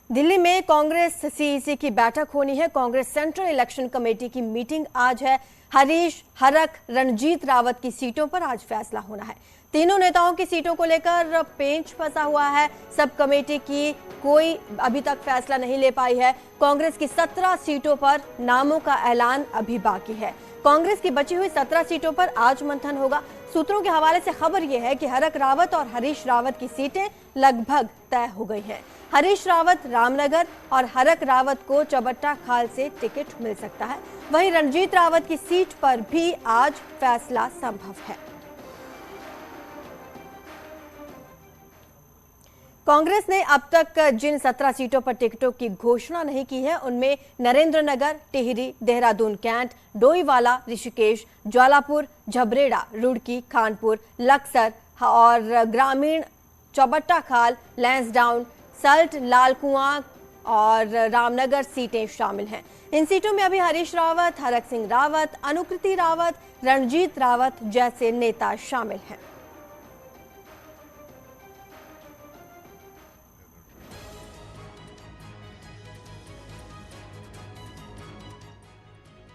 दिल्ली में कांग्रेस सीईसी की बैठक होनी है। कांग्रेस सेंट्रल इलेक्शन कमेटी की मीटिंग आज है। हरीश, हरक, रणजीत रावत की सीटों पर आज फैसला होना है। तीनों नेताओं की सीटों को लेकर पेंच फंसा हुआ है। सब कमेटी की कोई अभी तक फैसला नहीं ले पाई है। कांग्रेस की 17 सीटों पर नामों का ऐलान अभी बाकी है। कांग्रेस की बची हुई 17 सीटों पर आज मंथन होगा। सूत्रों के हवाले से खबर यह है कि हरक रावत और हरीश रावत की सीटें लगभग तय हो गई हैं। हरीश रावत रामनगर और हरक रावत को चबट्टा खाल से टिकट मिल सकता है। वहीं रणजीत रावत की सीट पर भी आज फैसला संभव है। कांग्रेस ने अब तक जिन 17 सीटों पर टिकटों की घोषणा नहीं की है उनमें नरेंद्रनगर, टिहरी, देहरादून कैंट, डोईवाला, ऋषिकेश, ज्वालापुर, झबरेड़ा, रुड़की, खानपुर, लक्सर और ग्रामीण चौबट्टा खाल, लैंसडाउन, सल्ट, लाल कुआं और रामनगर सीटें शामिल हैं। इन सीटों में अभी हरीश रावत, हरक सिंह रावत, अनुकृति रावत, रणजीत रावत जैसे नेता शामिल हैं।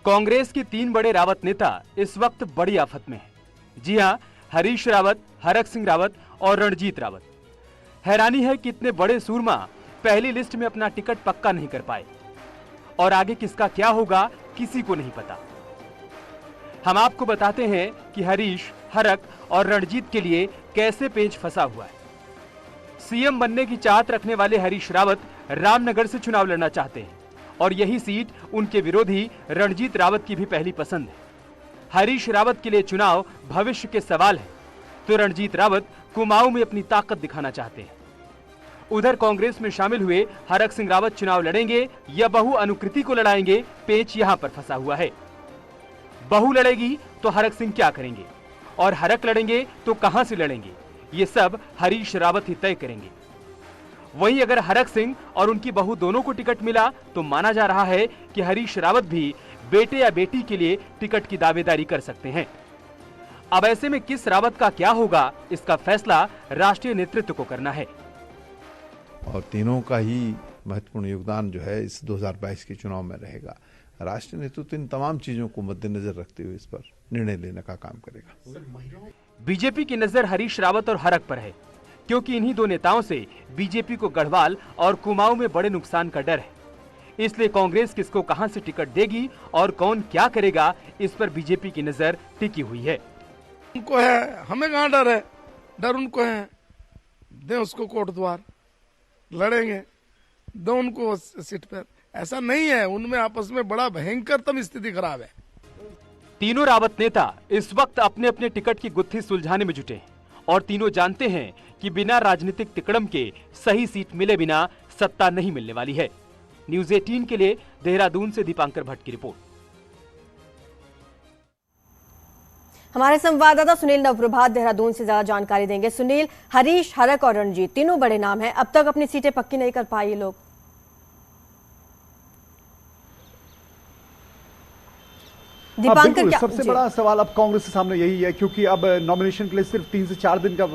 कांग्रेस के 3 बड़े रावत नेता इस वक्त बड़ी आफत में हैं। जी हां, हरीश रावत, हरक सिंह रावत और रणजीत रावत। हैरानी है कि इतने बड़े सूरमा पहली लिस्ट में अपना टिकट पक्का नहीं कर पाए और आगे किसका क्या होगा किसी को नहीं पता। हम आपको बताते हैं कि हरीश, हरक और रणजीत के लिए कैसे पेंच फंसा हुआ है। सीएम बनने की चाहत रखने वाले हरीश रावत रामनगर से चुनाव लड़ना चाहते हैं और यही सीट उनके विरोधी रणजीत रावत की भी पहली पसंद है। हरीश रावत के लिए चुनाव भविष्य के सवाल है तो रणजीत रावत कुमाऊं में अपनी ताकत दिखाना चाहते हैं। उधर कांग्रेस में शामिल हुए हरक सिंह रावत चुनाव लड़ेंगे या बहू अनुकृति को लड़ाएंगे, पेंच यहां पर फंसा हुआ है। बहू लड़ेगी तो हरक सिंह क्या करेंगे और हरक लड़ेंगे तो कहां से लड़ेंगे, ये सब हरीश रावत ही तय करेंगे। वहीं अगर हरक सिंह और उनकी बहू दोनों को टिकट मिला तो माना जा रहा है कि हरीश रावत भी बेटे या बेटी के लिए टिकट की दावेदारी कर सकते हैं। अब ऐसे में किस रावत का क्या होगा, इसका फैसला राष्ट्रीय नेतृत्व को करना है। और तीनों का ही महत्वपूर्ण योगदान जो है इस 2022 के चुनाव में रहेगा। राष्ट्रीय नेतृत्व इन तमाम चीजों को मद्देनजर रखते हुए इस पर निर्णय लेने का काम करेगा। बीजेपी की नजर हरीश रावत और हरक पर है क्योंकि इन्हीं दो नेताओं से बीजेपी को गढ़वाल और कुमाऊं में बड़े नुकसान का डर है। इसलिए कांग्रेस किसको कहां से टिकट देगी और कौन क्या करेगा, इस पर बीजेपी की नजर टिकी हुई है। उनको है, हमें कहां डर है, डर उनको है। दे उसको कोट द्वार, लड़ेंगे, दो उनको सीट पर। ऐसा नहीं है, उनमें आपस में बड़ा भयंकरतम स्थिति खराब है। तीनों रावत नेता इस वक्त अपने अपने टिकट की गुत्थी सुलझाने में जुटे हैं और तीनों जानते हैं कि बिना राजनीतिक तिकड़म के सही सीट मिले बिना सत्ता नहीं मिलने वाली है। न्यूज़ 18 के लिए देहरादून से दीपांकर भट्ट की रिपोर्ट। हमारे संवाददाता सुनील नवप्रभात देहरादून से ज्यादा जानकारी देंगे। सुनील, हरीश, हरक और रणजीत तीनों बड़े नाम हैं, अब तक अपनी सीटें पक्की नहीं कर पाए ये लोग। दीपांकर, क्या सबसे बड़ा सवाल अब कांग्रेस के सामने यही है क्योंकि अब नॉमिनेशन के लिए सिर्फ 3 से 4 दिन का,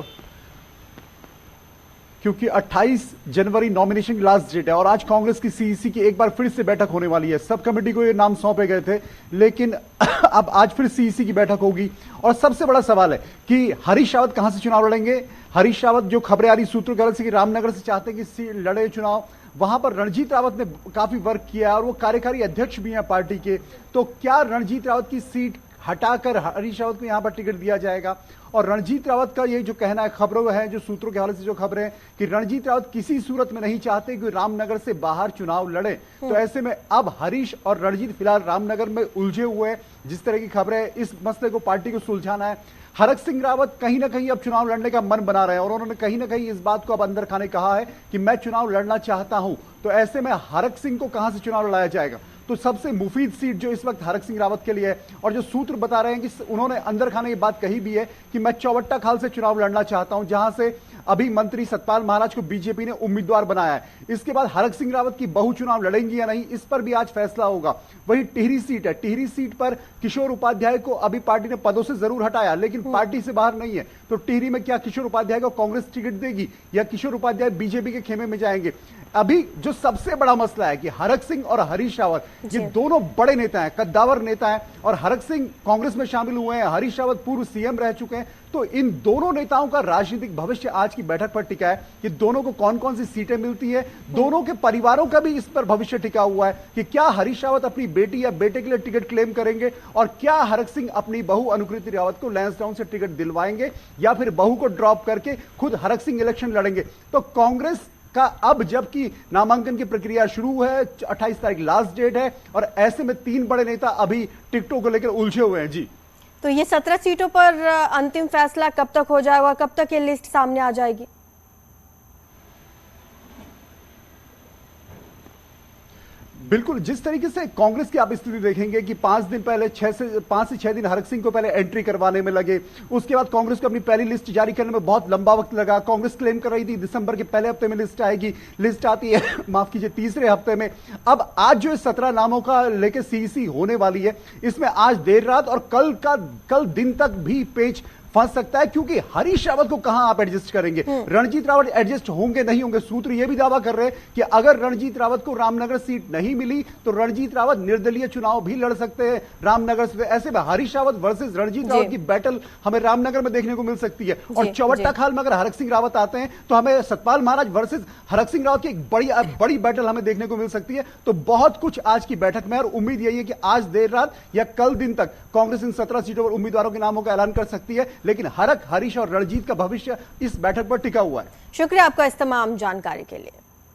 क्योंकि 28 जनवरी नॉमिनेशन की लास्ट डेट है और आज कांग्रेस की सीईसी की एक बार फिर से बैठक होने वाली है। सब कमेटी को ये नाम सौंपे गए थे लेकिन अब आज फिर सीईसी की बैठक होगी और सबसे बड़ा सवाल है कि हरीश रावत कहां से चुनाव लड़ेंगे। हरीश रावत, जो खबरें आ रही सूत्रों की अलग से कि रामनगर से चाहते हैं कि लड़े चुनाव, वहां पर रणजीत रावत ने काफी वर्क किया और वो कार्यकारी अध्यक्ष भी हैं पार्टी के। तो क्या रणजीत रावत की सीट हटाकर हरीश रावत को यहां पर टिकट दिया जाएगा? और रणजीत रावत का ये जो कहना है, खबरों है जो सूत्रों के हवाले से जो खबरें हैं कि रणजीत रावत किसी सूरत में नहीं चाहते कि रामनगर से बाहर चुनाव लड़े। तो ऐसे में अब हरीश और रणजीत फिलहाल रामनगर में उलझे हुए हैं। जिस तरह की खबरें, इस मसले को पार्टी को सुलझाना है। हरक सिंह रावत कहीं ना कहीं अब चुनाव लड़ने का मन बना रहे हैं और उन्होंने कहीं ना कहीं इस बात को अब अंदर खाने कहा है कि मैं चुनाव लड़ना चाहता हूं। तो ऐसे में हरक सिंह को कहां से चुनाव लड़ाया जाएगा? तो सबसे मुफीद सीट जो इस वक्त हरक सिंह रावत के लिए है और जो सूत्र बता रहे हैं कि उन्होंने अंदर खाने की बात कही भी है कि मैं चौबट्टा खाल से चुनाव लड़ना चाहता हूं, जहां से अभी मंत्री सतपाल महाराज को बीजेपी ने उम्मीदवार बनाया है। इसके बाद हरक सिंह रावत की बहू चुनाव लड़ेंगी या नहीं, इस पर भी आज फैसला होगा। वही टिहरी सीट है, टिहरी सीट पर किशोर उपाध्याय को अभी पार्टी ने पदों से जरूर हटाया, लेकिन पार्टी से बाहर नहीं है। तो टिहरी में क्या किशोर उपाध्याय को कांग्रेस टिकट देगी या किशोर उपाध्याय बीजेपी के खेमे में जाएंगे? अभी जो सबसे बड़ा मसला है कि हरक सिंह और हरीश रावत, ये दोनों बड़े नेता हैं, कद्दावर नेता हैं, और हरक सिंह कांग्रेस में शामिल हुए हैं, हरीश रावत पूर्व सीएम रह चुके हैं। तो इन दोनों नेताओं का राजनीतिक भविष्य आज की बैठक पर टिका है कि दोनों को कौन कौन सी सीटें मिलती है। दोनों के परिवारों का भी इस पर भविष्य टिका हुआ है कि क्या हरीश रावत अपनी बेटी या बेटे के लिए टिकट क्लेम करेंगे, और क्या हरक सिंह अपनी बहू अनुकृति रावत को लैंसडाउन से टिकट दिलवाएंगे, या फिर बहू को ड्रॉप करके खुद हरक सिंह इलेक्शन लड़ेंगे। तो कांग्रेस का अब जबकि नामांकन की प्रक्रिया शुरू है, 28 तारीख लास्ट डेट है, और ऐसे में 3 बड़े नेता अभी टिकटों को लेकर उलझे हुए हैं। जी, तो ये 17 सीटों पर अंतिम फैसला कब तक हो जाएगा, कब तक ये लिस्ट सामने आ जाएगी? बिल्कुल, जिस तरीके से कांग्रेस की आप स्थिति देखेंगे कि 5 दिन पहले 5 से 6 दिन हरक सिंह को पहले एंट्री करवाने में लगे, उसके बाद कांग्रेस को अपनी पहली लिस्ट जारी करने में बहुत लंबा वक्त लगा। कांग्रेस क्लेम कर रही थी दिसंबर के पहले हफ्ते में लिस्ट आएगी, लिस्ट आती है माफ कीजिए तीसरे हफ्ते में। अब आज जो 17 नामों का लेके सीईसी होने वाली है, इसमें आज देर रात और कल दिन तक भी पेच फंस सकता है, क्योंकि हरीश रावत को कहां आप एडजस्ट करेंगे। रणजीत रावत एडजस्ट होंगे नहीं होंगे, सूत्र यह भी दावा कर रहे हैं कि अगर रणजीत रावत को रामनगर सीट नहीं मिली तो रणजीत रावत निर्दलीय चुनाव भी लड़ सकते हैं रामनगर से। ऐसे में हरीश रावत वर्सेस रणजीत रावत की बैटल हमें रामनगर में देखने को मिल सकती है। और चौवट्टा खाल में अगर हरक सिंह रावत आते हैं तो हमें सतपाल महाराज वर्सेस हरक सिंह रावत की एक बड़ी बैटल हमें देखने को मिल सकती है। तो बहुत कुछ आज की बैठक में, और उम्मीद यही है कि आज देर रात या कल दिन तक कांग्रेस इन 17 सीटों पर उम्मीदवारों के नामों का ऐलान कर सकती है, लेकिन हरक, हरीश और रणजीत का भविष्य इस बैठक पर टिका हुआ है। शुक्रिया आपका इस तमाम जानकारी के लिए।